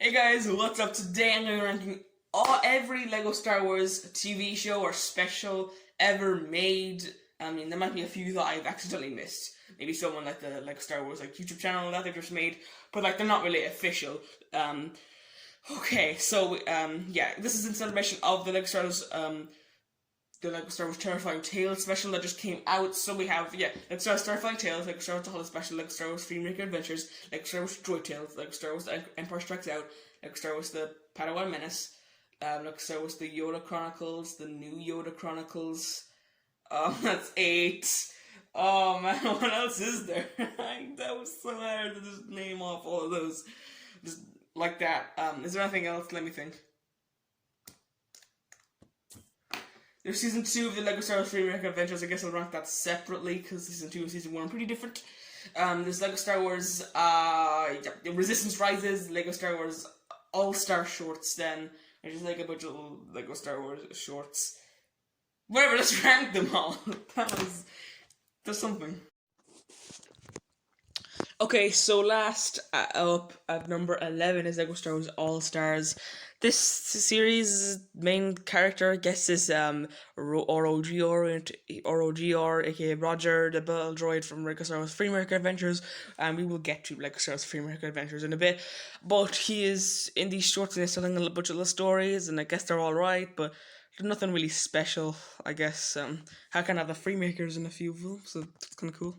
Hey guys, what's up? Today I'm going to be ranking every Lego Star Wars TV show or special ever made. I mean, there might be a few that I've accidentally missed. Maybe someone like the Star Wars YouTube channel that they've just made, but they're not really official. Okay, so yeah, this is in celebration of the Lego Star Wars Terrifying Tales special that just came out. So we have, Lego Star Wars Terrifying Tales, Lego Star Wars The Holiday Special, Lego Star Wars Freemaker Adventures, Lego Star Wars Droid Tales, Lego Star Wars The Empire Strikes Out, Lego Star Wars The Padawan Menace, Lego Star Wars The Yoda Chronicles, The New Yoda Chronicles. That's 8. Oh man, what else is there? That was so hard to just name off all of those. Just like that. Is there anything else? Let me think. There's season 2 of the Lego Star Wars Freemaker Adventures. I guess I'll rank that separately because season 2 and season 1 are pretty different. There's Lego Star Wars Resistance Rises, Lego Star Wars All-Star Shorts then. There's just like a bunch of Lego Star Wars shorts. Whatever, let's rank them all. There's something. Okay, so last up at number 11 is Lego Star Wars All Stars. This series' main character, I guess, is ROGR, aka Roger, the battle droid from Lego Star Wars Freemaker Adventures, and we will get to Lego Star Wars Freemaker Adventures in a bit. But he is in these shorts and he's telling a bunch of little stories, and I guess they're all right, but there's nothing really special, I guess. How can I have the Freemakers in a few of them, so it's kind of cool.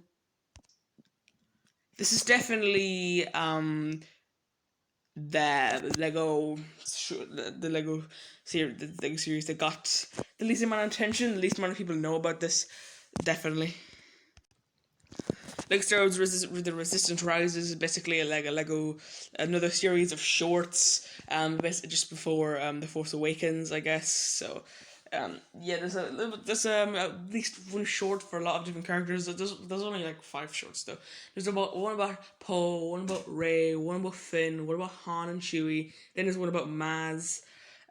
This is definitely the Lego series that got the least amount of attention, the least amount of people know about this. Definitely. Lego Star Wars The Resistance Rises is basically another series of shorts, just before The Force Awakens, I guess. So, there's at least one short for a lot of different characters. There's only like 5 shorts though. There's one about Poe, one about Rey, one about Finn, one about Han and Chewie. Then there's one about Maz.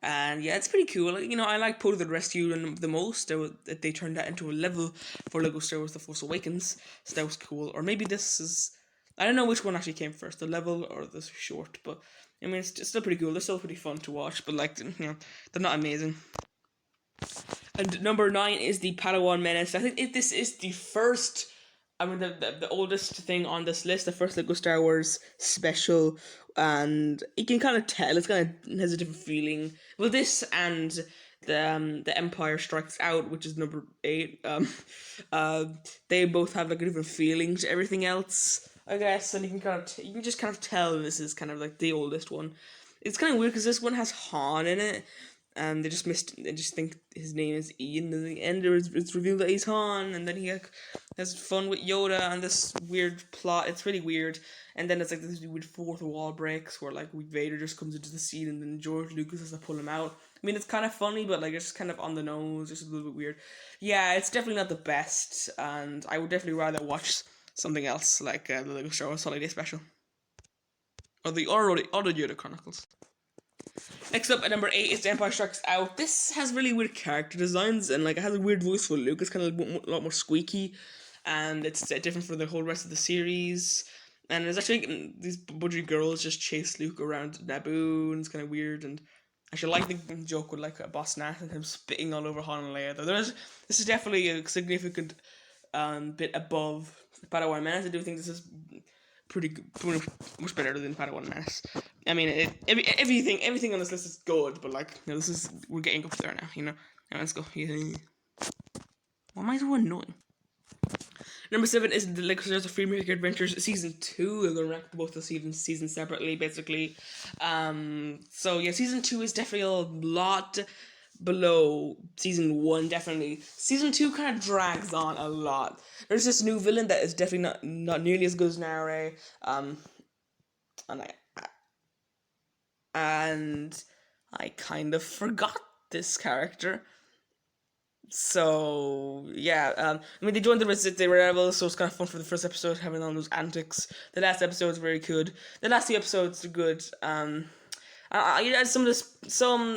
And yeah, it's pretty cool. I like Poe the Rescue the most. They turned that into a level for Lego Star Wars The Force Awakens, so that was cool. Or maybe this is, I don't know which one actually came first, the level or the short, but I mean, it's still pretty cool. They're still pretty fun to watch, but they're not amazing. And number 9 is the Padawan Menace. I think this is the first, the oldest thing on this list, the first Lego Star Wars special, and you can kind of tell it has a different feeling. Well, this and the Empire Strikes Out, which is number 8, they both have like a different feeling to everything else, I guess, and you can just kind of tell this is kind of like the oldest one. It's kind of weird because this one has Han in it, and they just think his name is Ian, and at the end it's revealed that he's Han, and then he has fun with Yoda and this weird plot. It's really weird. And then it's like this weird fourth wall breaks where like Vader just comes into the scene and then George Lucas has to pull him out. I mean, it's kind of funny, but like it's just kind of on the nose, just a little bit weird. Yeah, it's definitely not the best, and I would definitely rather watch something else like the Lego Star Wars Holiday Special or the Yoda Chronicles. Next up at number 8 is The Empire Strikes Out. This has really weird character designs, and like it has a weird voice for Luke. It's kind of a lot more squeaky, and it's different for the whole rest of the series. And there's actually these budgie girls just chase Luke around Naboo, and it's kind of weird. And I should like the joke with like a Boss Nass and him spitting all over Han and Leia. This is definitely a significant bit above Padawan Menace. I do think this is pretty much better than Padawan Menace. I mean, everything on this list is good, but like, we're getting up there now. Now let's go. Why am I so annoying? Number 7 is the Lego Star Wars Freemaker Adventures Season 2. We're gonna rank both the seasons separately, basically. So yeah, Season 2 is definitely a lot below Season 1, definitely. Season 2 kind of drags on a lot. There's this new villain that is definitely not nearly as good as Nare. And I kind of forgot this character. So yeah, they joined the Rebels, so it's kind of fun for the first episode having all those antics. The last episode is very good. The last 2 episodes are good. Some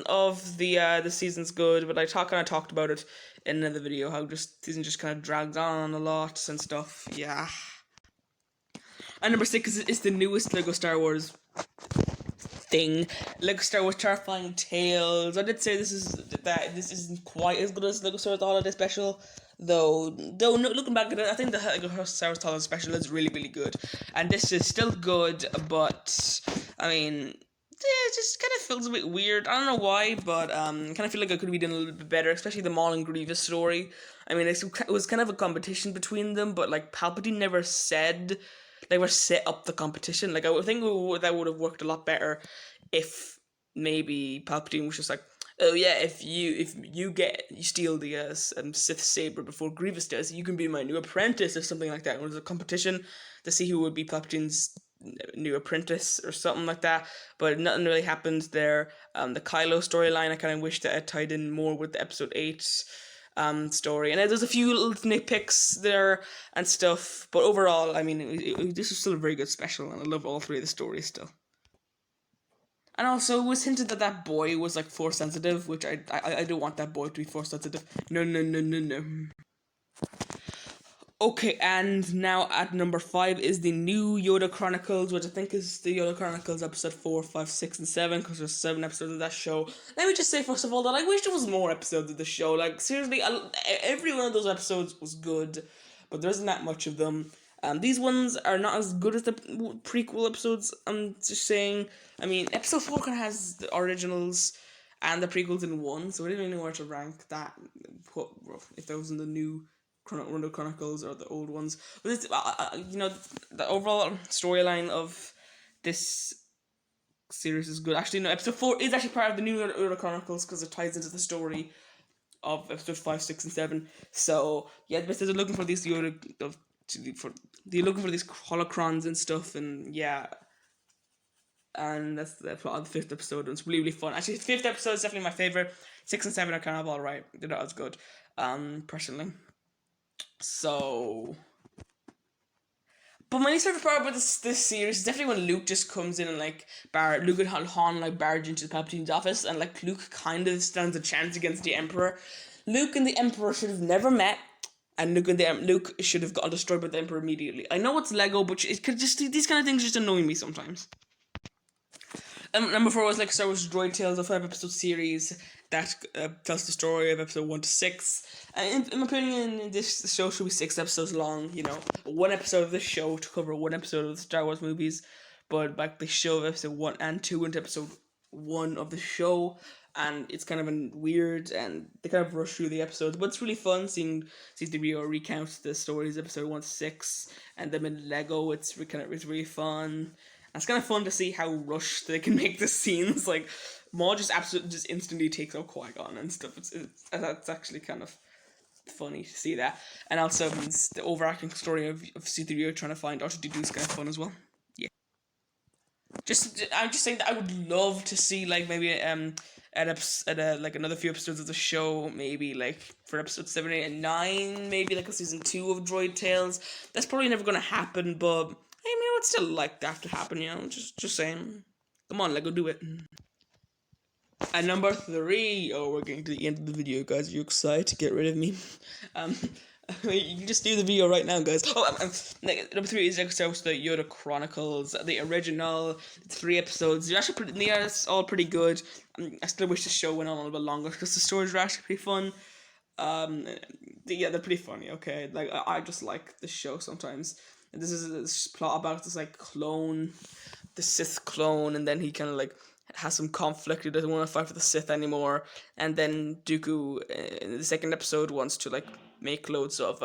of the season's good, but I kind of talked about it in another video how season just kind of drags on a lot and stuff. Yeah. And number 6 is the newest Lego Star Wars thing. Lego Star Wars Terrifying Tales. I did say this isn't quite as good as Lego Star Wars The Holiday Special, though no, looking back at it, I think the Lego Star Wars Holiday Special is really, really good, and this is still good, but I mean, it just kind of feels a bit weird. I don't know why, but kind of feel like I could have done a little bit better, especially the Maul and Grievous story. I mean, it was kind of a competition between them, but like Palpatine never set up the competition. Like I would think that would have worked a lot better if maybe Palpatine was just like, oh yeah, if you steal the Sith saber before Grievous does, you can be my new apprentice or something like that. It was a competition to see who would be Palpatine's new apprentice or something like that. But nothing really happened there. The Kylo storyline, I kind of wish that it tied in more with the Episode 8 story, and there's a few little nitpicks there and stuff, but overall, I mean, this is still a very good special, and I love all three of the stories still. And also, it was hinted that that boy was like force sensitive, which I don't want that boy to be force sensitive. No, no, no, no, no. Okay, and now at number 5 is the new Yoda Chronicles, which I think is the Yoda Chronicles episode 4, 5, 6, and 7, because there's 7 episodes of that show. Let me just say, first of all, that I wish there was more episodes of the show. Like, seriously, every one of those episodes was good, but there isn't that much of them. These ones are not as good as the prequel episodes, I'm just saying. I mean, episode 4 kind of has the originals and the prequels in one, so I don't even know where to rank that, if that was in the new Rondo Chronicles or the old ones. But this, the overall storyline of this series is good. Actually, no, episode 4 is actually part of the new Rondo Chronicles because it ties into the story of episode 5, 6, and 7. So yeah, they're looking for these they're looking for these holocrons and stuff, and yeah. And that's the plot of the 5th episode, and it's really, really fun. Actually, the 5th episode is definitely my favorite. 6 and 7 are kind of alright. They're not as good, personally. So, but my least favorite part about this series is definitely when Luke just comes in and like Luke and Han like barge into Palpatine's office, and like Luke kind of stands a chance against the Emperor. Luke and the Emperor should have never met, and Luke should have gotten destroyed by the Emperor immediately. I know it's Lego, but it could just these kind of things just annoy me sometimes. Number 4 was like Star Wars Droid Tales, a 5-episode series that tells the story of episode 1 to 6. In my opinion, this show should be 6 episodes long. You know, 1 episode of this show to cover 1 episode of the Star Wars movies, but like they show episode 1 and 2 into episode 1 of the show, and it's kind of weird, and they kind of rush through the episodes, but it's really fun seeing C-3PO recount the stories of episode 1 to 6, and them in Lego. It's really fun. It's kind of fun to see how rushed they can make the scenes. Like, Maul just instantly takes out Qui-Gon and stuff. That's actually kind of funny to see that. And also, the overarching story of C-3PO trying to find R2-D2 is kind of fun as well. Yeah. I'm just saying that I would love to see, like, maybe like another few episodes of the show, maybe like for episode 7, 8, and 9, maybe like a season 2 of Droid Tales. That's probably never gonna happen, but I mean, I would still like that to happen, you know, just saying. Come on, Lego, do it. And number 3, we're getting to the end of the video, guys. Are you excited to get rid of me? You can just do the video right now, guys. Number 3 is Star Wars: The Yoda Chronicles, the original 3 episodes. They are all pretty good. I still wish the show went on a little bit longer because the stories are actually pretty fun. They're pretty funny. Okay, like I just like the show sometimes. And this is this plot about this like clone, the Sith clone, and then he kind of like has some conflict. He doesn't want to fight for the Sith anymore, and then Dooku in the 2nd episode wants to like make loads of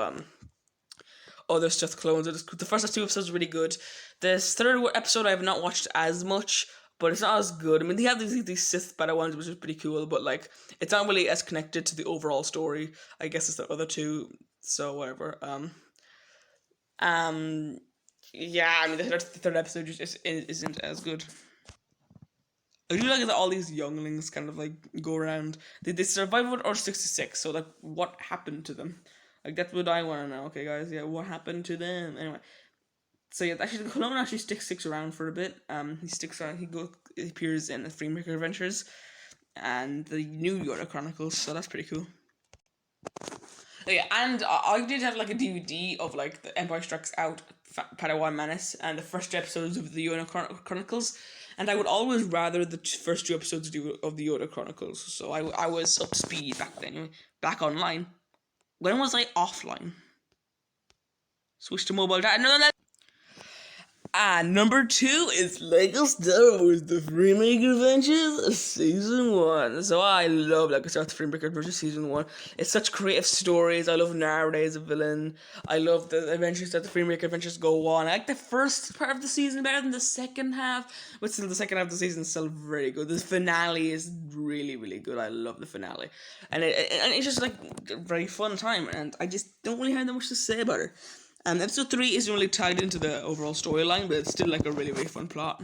other Sith clones. The first 2 episodes are really good. This 3rd episode I have not watched as much, but it's not as good. I mean, they have these Sith Padawans, which is pretty cool, but like it's not really as connected to the overall story, I guess, as the other 2. So whatever. Yeah, I mean, the 3rd episode just isn't as good. I do like that all these younglings kind of like go around. Did they survive with Order 66? So like, what happened to them? Like, that's what I want to know. Okay, guys, yeah, what happened to them? Anyway, so yeah, actually, the clone actually sticks around for a bit. He sticks around. He appears in the Freemaker Adventures and the new Yoda Chronicles. So that's pretty cool. Yeah, and I did have like a DVD of like the Empire Strikes Out, Padawan Menace, and the first two episodes of the Yoda Chronicles, and I would always rather the first two episodes of the Yoda Chronicles. So I was up to speed back then, back online. When was I offline? Switch to mobile data. No, and number 2 is Lego Star Wars: The Freemaker Adventures Season 1. So I love Lego Star Wars: The Freemaker Adventures Season 1. It's such creative stories. I love Narday as a villain. I love the adventures that the Freemaker Adventures go on. I like the first part of the season better than the second half, but still the second half of the season is still very good. The finale is really, really good. I love the finale. And it's just like a very fun time, and I just don't really have that much to say about it. Episode 3 isn't really tied into the overall storyline, but it's still like a really, really fun plot.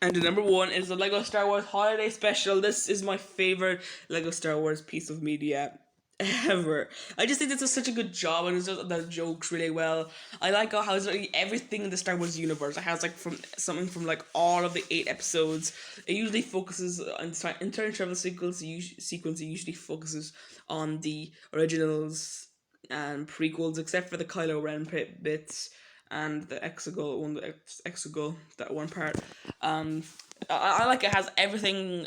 And the number 1 is the Lego Star Wars Holiday Special. This is my favorite Lego Star Wars piece of media ever. I just think this is such a good job, and it does the jokes really well. I like how it's like everything in the Star Wars universe. It has like from something from like all of the 8 episodes. It usually focuses on in Time Travel sequence. It usually focuses on the originals and prequels, except for the Kylo Ren bits and the Exegol, that one part. I like it has everything.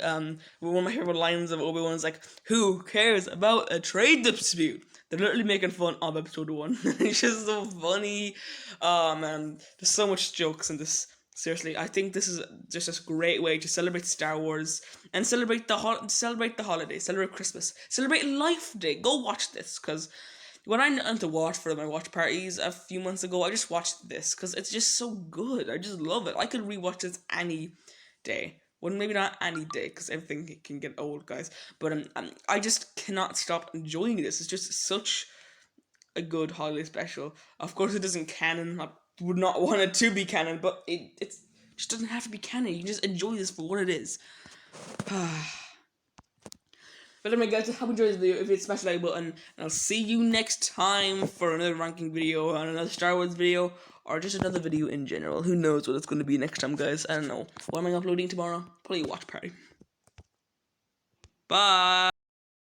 One of my favorite lines of Obi-Wan is like, "Who cares about a trade dispute?" They're literally making fun of episode 1. It's just so funny. Man, there's so much jokes in this. Seriously, I think this is just a great way to celebrate Star Wars and celebrate the holidays, celebrate Christmas, celebrate Life Day. Go watch this, because when I went to watch for my watch parties a few months ago, I just watched this because it's just so good. I just love it. I could rewatch this any day. Well, maybe not any day, because everything can get old, guys. But I just cannot stop enjoying this. It's just such a good holiday special. Of course, it isn't canon. I would not want it to be canon, but it just doesn't have to be canon. You can just enjoy this for what it is. But anyway, guys, I hope you enjoyed this video. If you smash the like button, and I'll see you next time for another ranking video, and another Star Wars video, or just another video in general. Who knows what it's going to be next time, guys? I don't know. What am I uploading tomorrow? Probably a watch party. Bye!